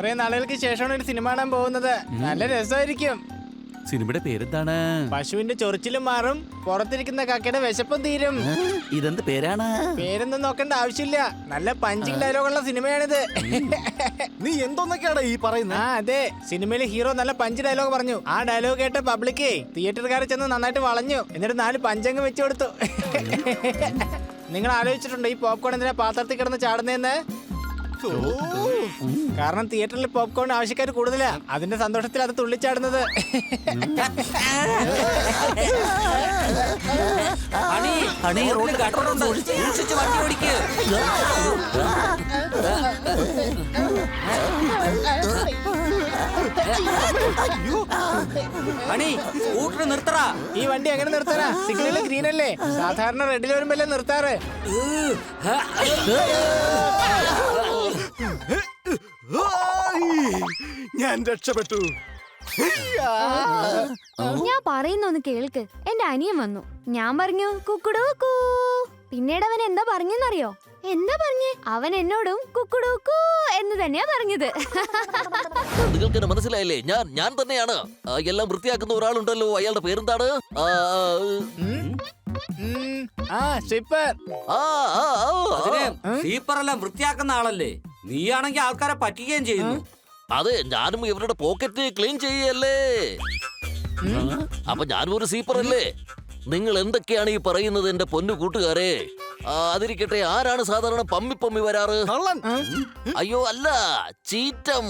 കുറെ നാളുകൾക്ക് ശേഷമാണ് ഒരു സിനിമ കാണാൻ പോകുന്നത്. നല്ല രസമായിരിക്കും. സിനിമയുടെ പേരെന്താണ്? പശുവിന്റെ ചൊറിച്ചിലും മാറും, പുറത്തിരിക്കുന്ന കക്കയുടെ വിശപ്പും തീരും. ഇതെന്ത് പേരാണ്? പേരൊന്നും നോക്കേണ്ട ആവശ്യമില്ല. നല്ല പഞ്ചിങ് ഡയലോഗുള്ള സിനിമയാണിത്. നീ എന്തോന്നൊക്കെയാണ് ഈ പറയുന്നത്? ആ അതെ, സിനിമയിലെ ഹീറോ നല്ല പഞ്ച് ഡയലോഗ് പറഞ്ഞു. ആ ഡയലോഗ് കേട്ട പബ്ലിക്കേ തിയേറ്ററുകാരെ ചെന്ന് നന്നായിട്ട് വളഞ്ഞു. എന്നിട്ട് 4 പഞ്ചങ്ങ് വെച്ചു കൊടുത്തു. നിങ്ങൾ ആലോചിച്ചിട്ടുണ്ടോ ഈ പോപ്കോൺ എന്തിനാ പാത്രത്തിൽ കിടന്ന് ചാടുന്നതെന്ന്? കാരണം തിയേറ്ററിൽ പോപ്കോൺ ആവശ്യക്കാർ കൂടുതലാ. അതിന്റെ സന്തോഷത്തിൽ അത് തുള്ളിച്ചാടുന്നത്. നിർത്തറാ. ഈ വണ്ടി എങ്ങനെ നിർത്താനാ? സിഗ്നല് ഗ്രീൻ അല്ലേ? സാധാരണ റെഡിൽ വരുമ്പല്ലേ നിർത്താറ്. ഞാൻ രക്ഷപ്പെട്ടു. ഞാൻ പറയുന്നൊന്ന് കേൾക്ക്. എന്റെ അനിയൻ വന്നു. ഞാൻ പറഞ്ഞു കുക്കുടൂക്കൂ. പിന്നീട് അവൻ എന്താ പറഞ്ഞെന്നറിയോ? എന്താ പറഞ്ഞേ? അവൻ എന്നോടും കുക്കുടൂക്കൂ എന്ന് തന്നെയാ പറഞ്ഞത്. നിങ്ങൾക്ക് എന്നെ മനസ്സിലായില്ലേ? ഞാൻ തന്നെയാണ്. എല്ലാം വൃത്തിയാക്കുന്ന ഒരാളുണ്ടല്ലോ, അയാളുടെ പേരെന്താണ്? സീപ്പറെല്ലാം വൃത്തിയാക്കുന്ന ആളല്ലേ? നീയാണെങ്കിൽ ആൾക്കാരെ പറ്റിക്കുകയും ചെയ്യുന്നു. അതെ, ഞാനും ഇവരുടെ പോക്കറ്റ് ക്ലീൻ ചെയ്യല്ലേ. അപ്പൊ ഞാനും ഒരു സീപ്പറല്ലേ? നിങ്ങൾ എന്തൊക്കെയാണ് ഈ പറയുന്നത് എന്റെ പൊന്നു കൂട്ടുകാരെ? അതിരിക്കട്ടെ, ആരാണ് സാധാരണ പമ്മി വരാറ്? അയ്യോ അല്ല, ചീറ്റം.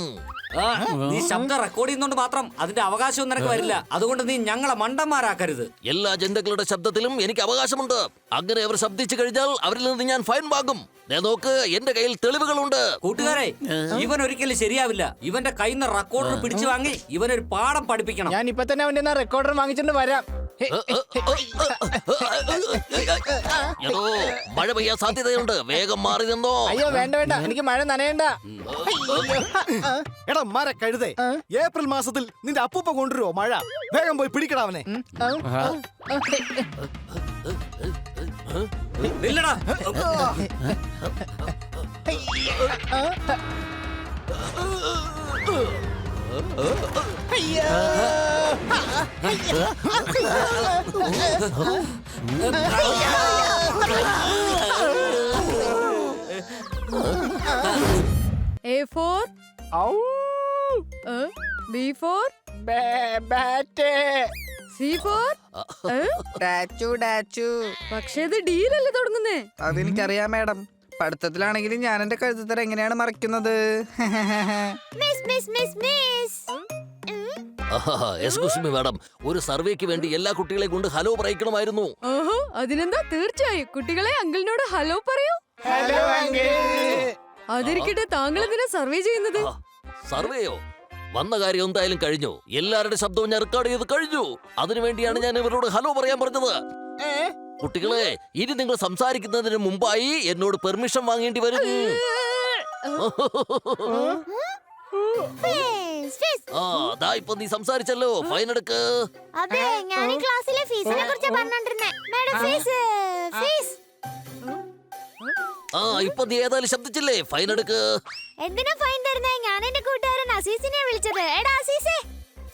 നീ ശബ്ദം റെക്കോർഡ് ചെയ്യുന്നോണ്ട് മാത്രം അതിന്റെ അവകാശവും നിനക്ക് വരില്ല. അതുകൊണ്ട് നീ ഞങ്ങളെ മണ്ടന്മാരാക്കരുത്. എല്ലാ ജന്തുക്കളുടെ ശബ്ദത്തിലും എനിക്ക് അവകാശമുണ്ട്. അങ്ങനെ അവർ ശബ്ദിച്ചു കഴിഞ്ഞാൽ അവരിൽ നിന്ന് ഞാൻ ഫൈൻ വാങ്ങും. നോക്ക്, എന്റെ കയ്യിൽ തെളിവുകളുണ്ട്. കൂട്ടുകാരെ, ഇവൻ ഒരിക്കലും ശരിയാവില്ല. ഇവന്റെ കയ്യിൽ നിന്ന് റെക്കോർഡർ പിടിച്ചു വാങ്ങി ഇവനൊരു പാഠം പഠിപ്പിക്കണം. ഞാൻ ഇപ്പൊ തന്നെ അവന്റെ റെക്കോർഡർ വാങ്ങിച്ചിട്ട് വരാം. എടോ, മഴ പെയ്യാൻ സാധ്യതയുണ്ട്, വേഗം മാറി നിന്നോ. അയ്യോ വേണ്ട വേണ്ട, എനിക്ക് മഴ നനയണ്ട. എടാ മര കഴുതേ, ഏപ്രിൽ മാസത്തിൽ നിന്റെ അപ്പൂപ്പ കൊണ്ടുവരുമോ മഴ? വേഗം പോയി പിടിക്കടാ അവനെ. നില്ലടാ. A for B for C for പക്ഷേ ഇത് ഡീലല്ലേ തുടങ്ങുന്നേ? അതെനിക്കറിയാം മാഡം. പഠിത്തത്തിലാണെങ്കിലും ഞാൻ എന്റെ കഴുത്തര എങ്ങനെയാണ് മറിക്കുന്നത്? എക്സ്ക്യൂസ് മീ മാഡം, ഒരു സർവേക്ക് വേണ്ടി എല്ലാ കുട്ടികളെ കൊണ്ട് ഹലോ പറയിക്കണമായിരുന്നു. ഓഹോ, അതിനെന്താ, തീർച്ചയായും കുട്ടികളെ അങ്കിളിനോട് ഹലോ പറയൂ. Hello uncle. അതിരിക്കട്ടെ, താങ്കൾ എന്തിനാ സർവേ ചെയ്യുന്നത്? സർവേയോ? വന്ന കാര്യം എന്തായാലും കഴിഞ്ഞു. എല്ലാവരുടെ ശബ്ദവും ഞാൻ റെക്കോർഡ് ചെയ്ത് കഴിഞ്ഞു. അതിനുവേണ്ടിയാണ് ഞാൻ ഇവരോട് ഹലോ പറയാൻ പറഞ്ഞത്. കുട്ടികളെ, ഇനി നിങ്ങൾ സംസാരിക്കുന്നതിന് മുമ്പായി എന്നോട് പെർമിഷൻ വാങ്ങേണ്ടി വരും. ദാ ഇപ്പൊ നീ സംസാരിച്ചല്ലോ, ഫൈൻ എടുക്ക്. അതെ, ഞാൻ ഈ ക്ലാസ്സിലെ ഫീസിനെ കുറിച്ച് പറഞ്ഞോണ്ടിരുന്നേ. Madam, fees. ഇപ്പൊ നീ ഏതായാലും ശബ്ദിച്ചില്ലേ, ഫൈൻ എടുക്ക്. എന്തിനാ ഫൈൻ തരുന്നേ? ഞാൻ എന്റെ കൂട്ടുകാരൻ അസീസിനെ വിളിച്ചത്. എടാ അസീസേ,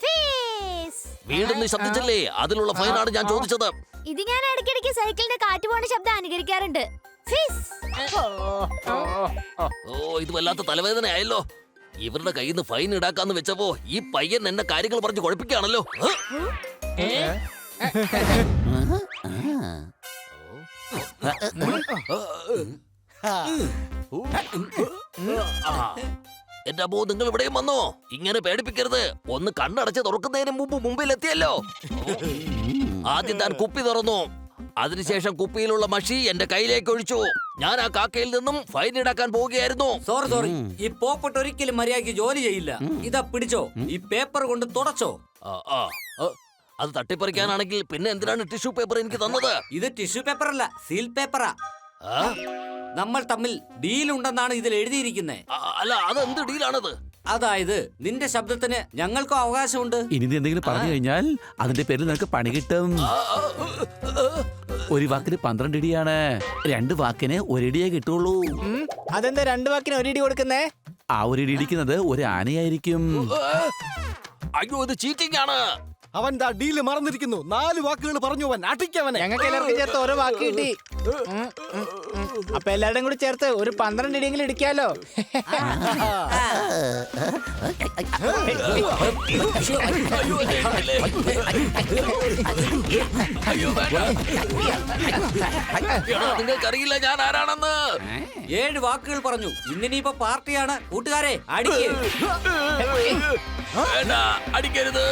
ഫീസ്. വീണ്ടും നീ ശബ്ദിച്ചില്ലേ, അതിലുള്ള ഫൈനാണ് ഞാൻ ചോദിച്ചത്. ഇത് ഞാൻ ഇടയ്ക്കിടയ്ക്ക് സൈക്കിളിന്റെ കാറ്റ് പോണ ശബ്ദം അനുകരിക്കാറുണ്ട്. ഫീസ്. ഓ, ഇത് വല്ലാത്ത തലവേദനയായല്ലോ. ഇവരുടെ കയ്യിൽ നിന്ന് ഫൈൻ ഇടാക്കാന്ന് വെച്ചപ്പോ ഈ പയ്യൻ എന്നെ കാര്യങ്ങൾ പറഞ്ഞ് കുഴപ്പിക്കുകയാണല്ലോ. എന്റെ അമ്മോ, നിങ്ങൾ ഇവിടെയും വന്നോ? ഇങ്ങനെ പേടിപ്പിക്കരുത്. ഒന്ന് കണ്ണടച്ച് തുറക്കുന്നതിന് മുമ്പിൽ എത്തിയല്ലോ. ആദ്യം താൻ കുപ്പി തുറന്നു. അതിനുശേഷം കുപ്പിയിലുള്ള മഷി എന്റെ കയ്യിലേക്ക് ഒഴിച്ചു. ഞാൻ ആ കാക്കയിൽ നിന്നും ഫൈൻ ഈടാക്കാൻ പോവുകയായിരുന്നു. സോറി, ഈ പോപ്പട്ട് ഒരിക്കലും മര്യാദയ്ക്ക് ജോലി ചെയ്യില്ല. ഇതാ പിടിച്ചോ, ഈ പേപ്പർ കൊണ്ട് തുടച്ചോ. അത് തട്ടിപ്പറിക്കാനാണെങ്കിൽ പിന്നെ എന്തിനാണ് ടിഷ്യൂ പേപ്പർ എനിക്ക് തന്നത്? ഇത് ടിഷ്യൂ പേപ്പർ അല്ല, സീൽ പേപ്പറാ. നമ്മൾ തമ്മിൽ ഡീലുണ്ടെന്നാണ് ഇതിൽ എഴുതിയിരിക്കുന്നത്. അല്ല, അതെന്ത് ഡീലാണത്? അതായത് നിന്റെ ശബ്ദത്തിന് ഞങ്ങൾക്കും അവകാശമുണ്ട്. ഇനി നീ എന്തെങ്കിലും പറഞ്ഞു കഴിഞ്ഞാൽ അതിന്റെ പേരിൽ നിനക്ക് പണി കിട്ടും. ഒരു വാക്കിന് 12 ഇടിയാണ്, 2 വാക്കിന് 1 ഇടിയേ കിട്ടുള്ളൂ. അതെന്താ 2 വാക്കിന് 1 ഇടി കൊടുക്കുന്നേ? ആ ഒരു ഇടി ഇടിക്കുന്നത് ഒരു ആനയായിരിക്കും. അയ്യോ ഇത് ചീറ്റിംഗ് ആണ്. അവൻ ദാ ഡീല് മറന്നിരിക്കുന്നു. 4 വാക്കുകൾ പറഞ്ഞു അവൻ. അടിക്കവനെ. ഞങ്ങൾക്ക് എല്ലാവർക്കും ചേർത്ത് ഓരോ വാക്ക് കിട്ടി. അപ്പൊ എല്ലാവരുടെയും കൂടി ചേർത്ത് ഒരു 12 ഇടിയെങ്കിലും ഇടിക്കാലോ. നിങ്ങൾക്കറിയില്ല ഞാൻ ആരാണെന്ന്. 7 വാക്കുകൾ പറഞ്ഞു. ഇന്നിനിപ്പോ പാർട്ടിയാണ്. കൂട്ടുകാരെ അടിക്ക്. വേണ്ട, അടിക്കരുത്.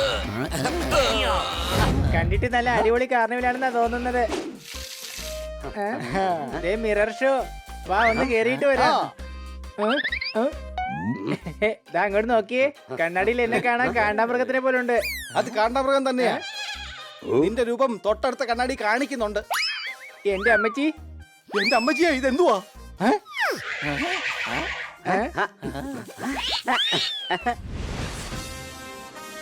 കണ്ടിട്ട് നല്ല അടിപൊളി കാർണിവലാണെന്നാ തോന്നുന്നത്. മിറർ ഷോ വാ ഒന്ന് കേറിയിട്ട് വരാം. ദാ അങ്ങോട്ട് നോക്കിയേ, കണ്ണാടിയിൽ എന്നെ കാണാൻ കാണ്ടാമൃഗത്തിനെ പോലെ ഉണ്ട്. അത് കാണ്ടാമൃഗം തന്നെയാ. നിന്റെ രൂപം തൊട്ടടുത്ത കണ്ണാടി കാണിക്കുന്നുണ്ട്. എന്റെ അമ്മച്ചി, എന്റെ അമ്മച്ചിയാ ഇതെന്തുവാ?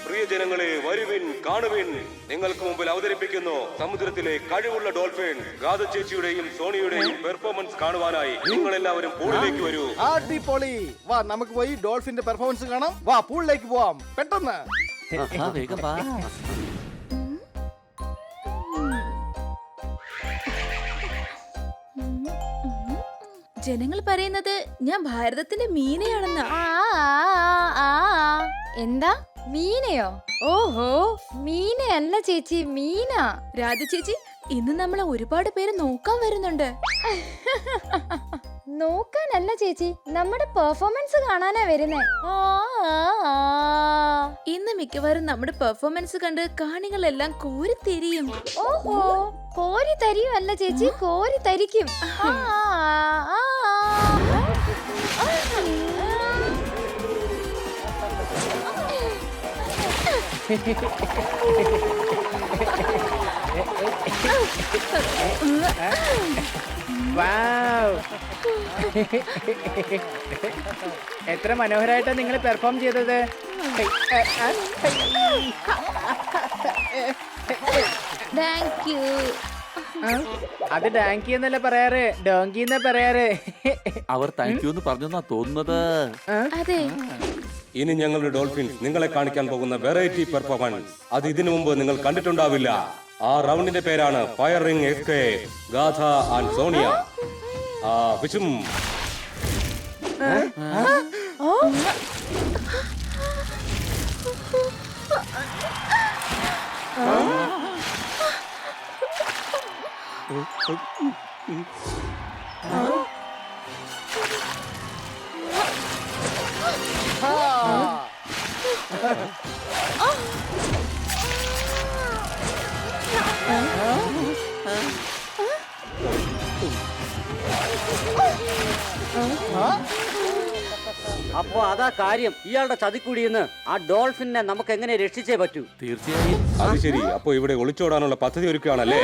പ്രിയ ജനങ്ങളെ, വരുവിൻ, കാണുവിൻ. നിങ്ങൾക്ക് മുമ്പിൽ അവതരിപ്പിക്കുന്നു സമുദ്രത്തിലെ കഴിവുള്ള ഡോൾഫിൻ. ഗാഥ ചേച്ചിയുടെയും സോണിയുടെയും പെർഫോമൻസ് കാണുവാനായി നിങ്ങൾ എല്ലാവരും പൂളിലേക്ക് വരൂ. അടിപൊളി. വാ നമുക്ക് പോയി ഡോൾഫിന്റെ പെർഫോമൻസ് കാണാം. വാ പൂളിലേക്ക് പോവാം പെട്ടെന്ന്. വേഗം വാ. ജനങ്ങൾ പറയുന്നത് ഞാൻ ഭാരതത്തിന്റെ മീനയാണെന്നാ. എന്താ മീനയോ? ഓഹോ, മീനയല്ല ചേച്ചി, മീന. രാധ ചേച്ചി, ഇന്ന് നമ്മളെ ഒരുപാട് പേര് നോക്കാൻ വരുന്നുണ്ട്. നോക്കാനല്ല ചേച്ചി, നമ്മുടെ പെർഫോമൻസ് കാണാനാ വരുന്നേ. ഇന്ന് മിക്കവാറും നമ്മുടെ പെർഫോമൻസ് കണ്ട് കാണികളെല്ലാം കോരിത്തിരിയും. ഓഹോ, കോരി തരിയുമല്ല ചേച്ചി, കോരി തരിക്കും. വാവ്, എത്ര മനോഹരമായിട്ടാ നിങ്ങൾ പെർഫോം ചെയ്തത്. Thank you. അത് ഡാങ്കി എന്നല്ല പറയാറ്, ഡോങ്കി എന്നാ പറയാറ്. അവർ താങ്ക് യു എന്ന് പറഞ്ഞെന്നാ തോന്നുന്നത്. അതെ, ഇനി ഞങ്ങളുടെ ഡോൾഫിൻ നിങ്ങളെ കാണിക്കാൻ പോകുന്ന വെറൈറ്റി പെർഫോമൻസ് അത് ഇതിനു മുമ്പ് നിങ്ങൾ കണ്ടിട്ടുണ്ടാവില്ല. ആ റൗണ്ടിന്റെ പേരാണ് firing escape. Gatha and Sonia. വിഷും അപ്പോ അതാ കാര്യം. ഇയാളുടെ ചതിക്കുടിയെന്ന് ആ ഡോൾഫിനെ നമുക്ക് എങ്ങനെ രക്ഷിച്ചേ പറ്റൂ? തീർച്ചയായും. അത് ശരി. അപ്പൊ ഇവിടെ ഒളിച്ചോടാനുള്ള പദ്ധതി ഒരുക്കുകയാണല്ലേ?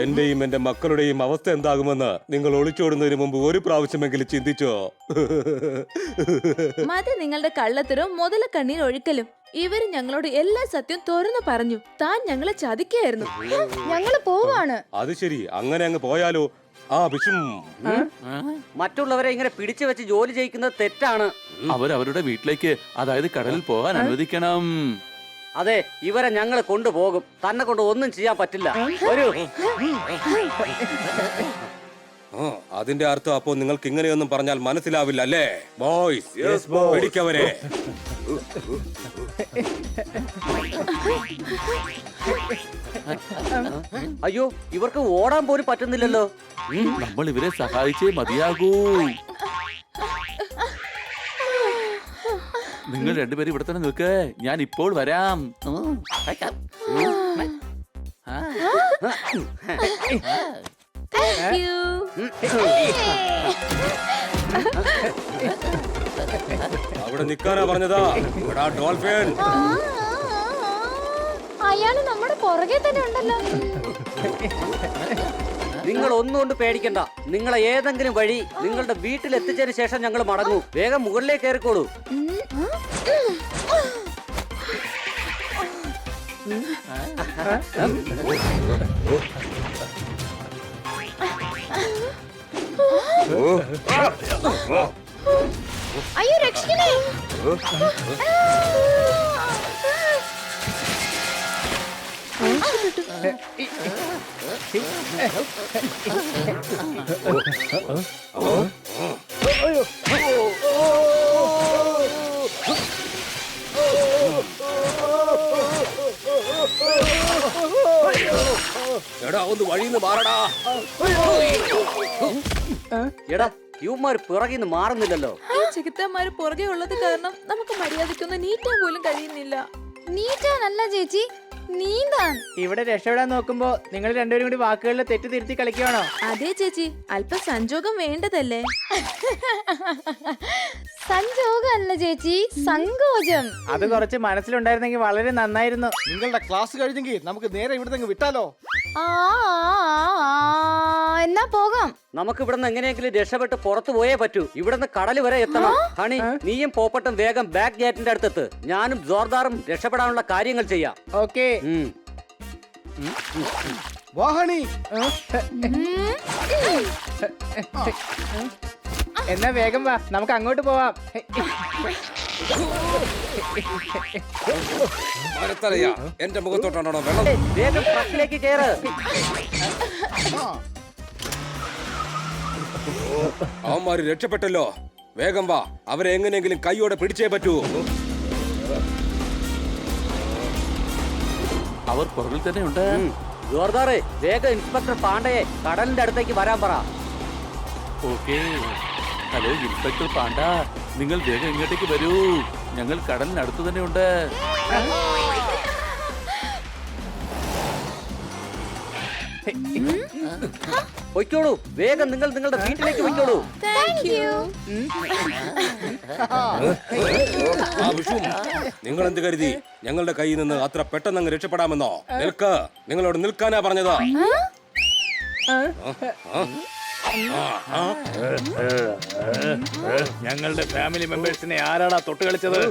എന്റെയും എന്റെ മക്കളുടെയും അവസ്ഥ എന്താകുമെന്ന് നിങ്ങൾ ഒളിച്ചോടുന്നതിന് മുമ്പ് ഒരു പ്രാവശ്യമെങ്കിലും ചിന്തിച്ചോ? മതി നിങ്ങളുടെ കള്ളത്തരവും മുതല കണ്ണീർ ഒഴുക്കലും. ഇവര് ഞങ്ങളോട് എല്ലാ സത്യം തുറന്നു പറഞ്ഞു. താൻ ഞങ്ങളെ ചതിക്കായിരുന്നു. ഞങ്ങള് പോവാണ്. അത് ശരി, അങ്ങനെ അങ്ങ് പോയാലോ? വിഷും മറ്റുള്ളവരെ ഇങ്ങനെ പിടിച്ചു വെച്ച് ജോലി ചെയ്യിക്കുന്നത് തെറ്റാണ്. അവരവരുടെ വീട്ടിലേക്ക്, അതായത് കടലിൽ പോകാൻ അനുവദിക്കണം. അതെ, ഇവരെ ഞങ്ങൾ കൊണ്ടുപോകും. തന്നെ കൊണ്ട് ഒന്നും ചെയ്യാൻ പറ്റില്ല. ഒരു അതിന്റെ അർത്ഥം അപ്പോ നിങ്ങൾക്ക് ഇങ്ങനെയൊന്നും പറഞ്ഞാൽ മനസ്സിലാവില്ല അല്ലേ? ബോയ്സ്, പിടിക്കവരെ. അയ്യോ, ഇവർക്ക് ഓടാൻ പോലും പറ്റുന്നില്ലല്ലോ. നമ്മൾ ഇവരെ സഹായിച്ചേ മതിയാകൂ. നിങ്ങൾ രണ്ടുപേരും ഇവിടെ തന്നെ നിൽക്ക്, ഞാൻ ഇപ്പോൾ വരാം. Thank you. അവിടെ നിൽക്കാനാ പറഞ്ഞതാ ഡോൾഫിൻ. അയാള് നമ്മുടെ പുറകെ തന്നെ ഉണ്ടല്ലോ. നിങ്ങൾ ഒന്നുകൊണ്ട് പേടിക്കണ്ട. നിങ്ങളെ ഏതെങ്കിലും വഴി നിങ്ങളുടെ വീട്ടിൽ എത്തിച്ചതിന് ശേഷം ഞങ്ങൾ മടങ്ങൂ. വേഗം മുകളിലേക്ക് കയറിക്കോളൂ. അയ്യോ രക്ഷിക്കണേ. എടാ ഒന്ന് വഴിന്ന് മാറടാ. എടാ ഇവന്മാർ പിറകിന്ന് മാറുന്നില്ലല്ലോ. ഈ ചികിത്സമാര് പുറകെ ഉള്ളത് കാരണം നമുക്ക് മര്യാദയ്ക്കൊന്ന് നീറ്റാൻ പോലും കഴിയുന്നില്ല. നീറ്റാനല്ല ചേച്ചി, നീന്താൻ. ഇവിടെ രക്ഷപ്പെടാൻ നോക്കുമ്പോ നിങ്ങൾ രണ്ടുപേരും കൂടി വാക്കുകളിൽ തെറ്റ് തിരുത്തി കളിക്കുകയാണോ? അതെ ചേച്ചി, അല്പം സംജോഗം വേണ്ടതല്ലേ? സഞ്ചോകമല്ല ചേച്ചി, സങ്കോചം. അത് കുറച്ച് മനസ്സിലുണ്ടായിരുന്നെങ്കിൽ വളരെ നന്നായിരുന്നു. നിങ്ങളുടെ ക്ലാസ് കഴിഞ്ഞെങ്കിൽ നമുക്ക് നേരെ ഇവിടുന്ന് വിട്ടാലോ? ആ, എന്നാ പോകാം. നമുക്ക് ഇവിടുന്ന് എങ്ങനെയെങ്കിലും രക്ഷപ്പെട്ട് പുറത്തു പോയേ പറ്റൂ. ഇവിടുന്ന് കടൽ വരെ എത്തണം. ഹണി, നീയും പോപ്പട്ടും വേഗം ബാക്ക് ഗേറ്റിന്റെ അടുത്തെത്ത്. ഞാനും ജോർദാറും രക്ഷപ്പെടാനുള്ള കാര്യങ്ങൾ ചെയ്യാം. ഓക്കേ. വാഹണി, എന്നാ വേഗം വാ, നമുക്ക് അങ്ങോട്ട് പോവാം. മരത്തലയാ, എന്റെ മുഖത്തോട്ടാണോ വെള്ളം? വേഗം ട്രക്കിലേക്ക് കയറ്. അവന്മാര് രക്ഷപ്പെട്ടല്ലോ. വേഗം വാ, അവരെ എങ്ങനെയെങ്കിലും കൈയോടെ പിടിച്ചേ പറ്റൂ. അവർ പുറകിൽ തന്നെ ഉണ്ട്. ജോർദാറെ, വേഗം ഇൻസ്പെക്ടർ പാണ്ഡയെ കടലിന്റെ അടുത്തേക്ക് വരാൻ പറ. ഓക്കേ. ഹലോ ഇൻസ്പെക്ടർ പാണ്ഡ, നിങ്ങൾ വേഗം ഇങ്ങോട്ടേക്ക് വരൂ. ഞങ്ങൾ കടലിനടുത്ത് തന്നെ ഉണ്ട്. പൊയ്ക്കോളൂ, വേഗം നിങ്ങൾ നിങ്ങളുടെ വീട്ടിലേക്ക് പൊയ്ക്കോളൂ. Thank you. ആ വിഷു, നിങ്ങൾ എന്ത് കരുതി ഞങ്ങളുടെ കയ്യിൽ നിന്ന് അത്ര പെട്ടെന്ന് അങ്ങ് രക്ഷപ്പെടാമെന്നോ? നിൽക്ക്, നിങ്ങളോട് നിൽക്കാനാ പറഞ്ഞതാ. ഞങ്ങളുടെ ഫാമിലി മെമ്പേഴ്സിനെ ആരാടാ തൊട്ട് കളിച്ചത്?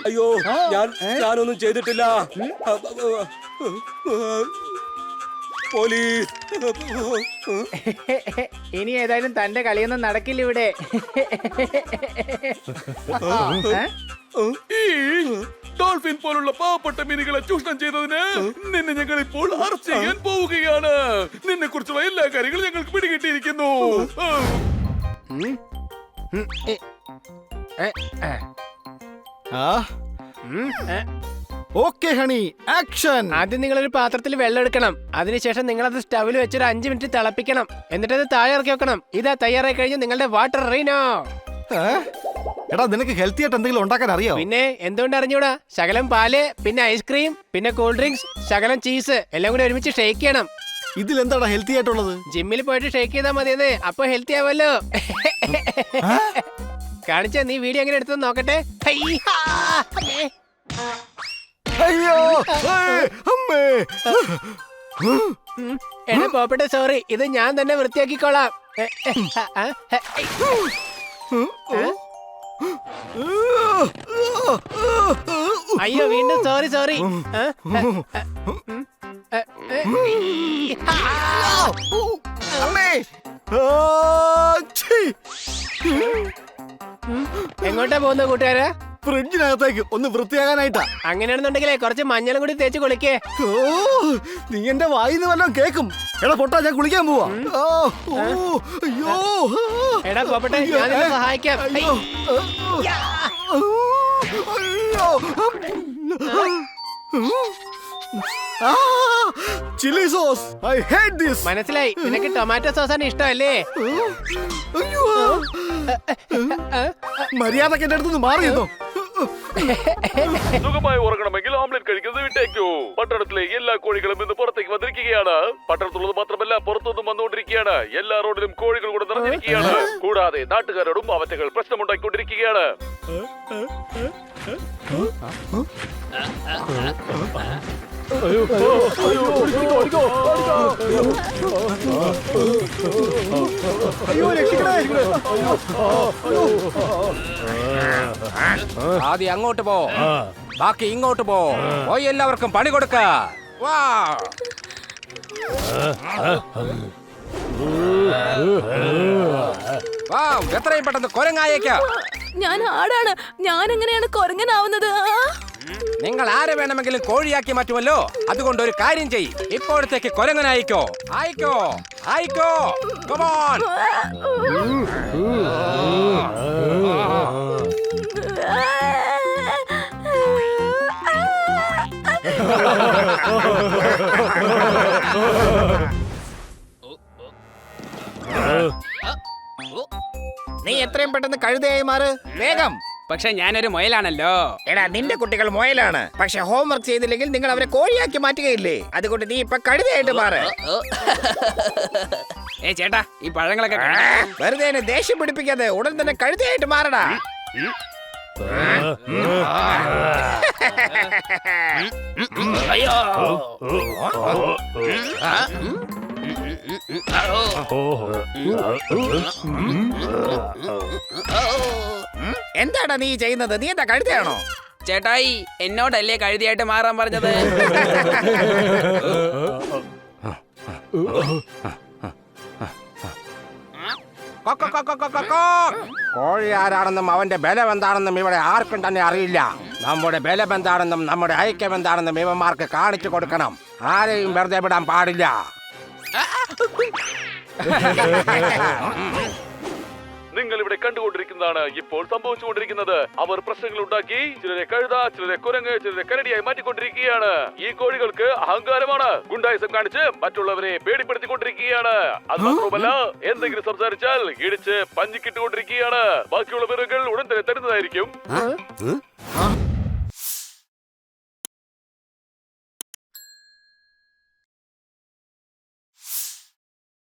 അയ്യോ, ഞാനൊന്നും ചെയ്തിട്ടില്ല. പോലീസ്. ഇനി ഏതായാലും തന്റെ കളിയൊന്നും നടക്കില്ല ഇവിടെ. ഡോൾഫിൻ പോലുള്ള പാവപ്പെട്ട മീനുകളെ ചൂഷണം ചെയ്തതിന് നിന്നെ ഞങ്ങൾ ഇപ്പോൾ അറസ്റ്റ് ചെയ്യാൻ പോവുകയാണ്. നിന്നെ കുറിച്ചുള്ള എല്ലാ കാര്യങ്ങളും ഞങ്ങൾക്ക് പിടികിട്ടിയിരിക്കുന്നു. Okay honey, action. ആദ്യം നിങ്ങളൊരു പാത്രത്തിൽ വെള്ളം എടുക്കണം. അതിനുശേഷം നിങ്ങളത് സ്റ്റവിൽ വെച്ചൊരു 5 മിനിറ്റ് തിളപ്പിക്കണം. എന്നിട്ട് അത് താഴെ ഇറക്കി വെക്കണം. ഇതാ തയ്യാറായി കഴിഞ്ഞ് നിങ്ങളുടെ വാട്ടർ റീനോ. എടാ, നിനക്ക് ഹെൽത്തി ആയിട്ട് എന്തെങ്കിലും ഉണ്ടാക്കാൻ അറിയോ? പിന്നെ എന്തുകൊണ്ട് അറിഞ്ഞൂടാ? ശകലം പാല്, പിന്നെ ഐസ്ക്രീം, പിന്നെ കൂൾ ഡ്രിങ്ക്സ്, ശകലം ചീസ് എല്ലാം കൂടി ഒരുമിച്ച് ഷേക്ക് ചെയ്യണം. ഇതിൽ എന്താടാ ഹെൽത്തി ആയിട്ടുള്ളത്? ജിമ്മിൽ പോയിട്ട് ഷേക്ക് ചെയ്താൽ മതിയെന്ന്, അപ്പൊ ഹെൽത്തി ആവല്ലോ. കാണിച്ച നീ വീഡിയോ എങ്ങനെ എടുത്തു നോക്കട്ടെ. അയ്യോ, അമ്മേ. എന്നെ പോപ്പട്ടെ, സോറി, ഇത് ഞാൻ തന്നെ വൃത്തിയാക്കിക്കോളാം. അയ്യോ, വീണ്ടും സോറി സോറി. അമ്മേ. എങ്ങോട്ടാ പോകുന്ന കൂട്ടുകാരാ? ഫ്രിഡ്ജിനകത്തേക്ക് ഒന്ന് വൃത്തിയാകാനായിട്ടാ. അങ്ങനെയാണെന്നുണ്ടെങ്കിലേ കുറച്ച് മഞ്ഞളും കൂടി തേച്ച് കുളിക്കേ. ഓ, നീ എന്റെ വായിന്ന് വല്ലതും കേക്കും. എടാ പൊട്ടാ, ഞാൻ കുളിക്കാൻ പോവാ. അയ്യോ, എടാ പോപ്പട്ടെ, ഞാൻ നിന്നെ സഹായിക്കാം. അയ്യോ, chilli sauce, I hate this. മനസ്സിലായി, നിനക്ക് ടൊമാറ്റോ സോസാണ് ഇഷ്ടമല്ലേ? അയ്യോ, മര്യാദക്ക് എന്റെ അടുത്തുനിന്ന് മാറിയെന്നോ? സുഖമായി ഉറങ്ങണമെങ്കിൽ ഓംലെറ്റ് കഴിക്കുന്നത് വിട്ടേക്കൂ. പട്ടണത്തിലെ എല്ലാ കോഴികളും ഇന്ന് പുറത്തേക്ക് വന്നിരിക്കുകയാണ്. പട്ടണത്തിലുള്ളത് മാത്രമല്ല, പുറത്തുനിന്നും വന്നുകൊണ്ടിരിക്കുകയാണ്. എല്ലാ റോഡിലും കോഴികൾ കൂടെ നിറഞ്ഞിരിക്കുകയാണ്. കൂടാതെ നാട്ടുകാരോടും അവറ്റകൾ പ്രശ്നമുണ്ടാക്കിക്കൊണ്ടിരിക്കുകയാണ്. ആദ്യം അങ്ങോട്ട് പോ, ബാക്കി ഇങ്ങോട്ട് പോ. പോയി എല്ലാവർക്കും പണി കൊടുക്ക. വാ. വാ എത്രയും പെട്ടെന്ന് കുരങ്ങായേക്ക്. ഞാൻ ആടാണ്, ഞാൻ എങ്ങനെയാണ് കൊരങ്ങനാവുന്നത്? നിങ്ങൾ ആരെ വേണമെങ്കിലും കോഴിയാക്കി മാറ്റുമല്ലോ. അതുകൊണ്ട് ഒരു കാര്യം ചെയ്, ഇപ്പോഴത്തേക്ക് കുരങ്ങനായിക്കോ. ആയിക്കോ ആയിക്കോ. Come on. നീ എത്രയും പെട്ടെന്ന് കഴുതയായി മാറ്, വേഗം. പക്ഷെ ഞാനൊരു മുയലാണല്ലോ. എടാ നിന്റെ കുട്ടികൾ മുയലാണ്, പക്ഷെ ഹോംവർക്ക് ചെയ്തില്ലെങ്കിൽ നിങ്ങൾ അവരെ കോഴിയാക്കി മാറ്റുകയില്ലേ? അതുകൊണ്ട് നീ ഇപ്പൊ കഴുതയായിട്ട് മാറ്. ഏ ചേട്ടാ, ഈ പഴങ്ങളൊക്കെ വെറുതെ എന്നെ ദേഷ്യം പിടിപ്പിക്കാതെ ഉടൻ തന്നെ കഴുതയായിട്ട് മാറടാ. അയ്യോ. എന്താടാ നീ ചെയ്യുന്നത്? നീ എന്താ കഴുതയാണോ? ചേട്ടായി, എന്നോടല്ലേ കഴുതിയായിട്ട് മാറാൻ പറഞ്ഞത്? കോഴി ആരാണെന്നും അവന്റെ ബലം എന്താണെന്നും ഇവിടെ ആർക്കും തന്നെ അറിയില്ല. നമ്മുടെ ബലം എന്താണെന്നും നമ്മുടെ ഐക്യം എന്താണെന്നും ഇവന്മാർക്ക് കാണിച്ചു കൊടുക്കണം. ആരെയും വെറുതെ വിടാൻ പാടില്ല. നിങ്ങൾ ഇവിടെ കണ്ടുകൊണ്ടിരിക്കുന്നതാണ് ഇപ്പോൾ സംഭവിച്ചുകൊണ്ടിരിക്കുന്നത്. അവർ പ്രശ്നങ്ങൾ ഉണ്ടാക്കി ചിലരെ കഴുത, ചിലരെ കുരങ്ങ്, ചിലരെ കരടിയായി മാറ്റിക്കൊണ്ടിരിക്കുകയാണ്. ഈ കോഴികൾക്ക് അഹങ്കാരമാണ്. ഗുണ്ടായിസം കാണിച്ച് മറ്റുള്ളവരെ പേടിപ്പെടുത്തിക്കൊണ്ടിരിക്കുകയാണ്. അത് മാത്രമല്ല, എന്തെങ്കിലും സംസാരിച്ചാൽ ഇടിച്ച് പഞ്ഞിക്കിട്ടുകൊണ്ടിരിക്കുകയാണ്. ബാക്കിയുള്ള വിവരങ്ങൾ ഉടൻ തന്നെ തരുന്നതായിരിക്കും.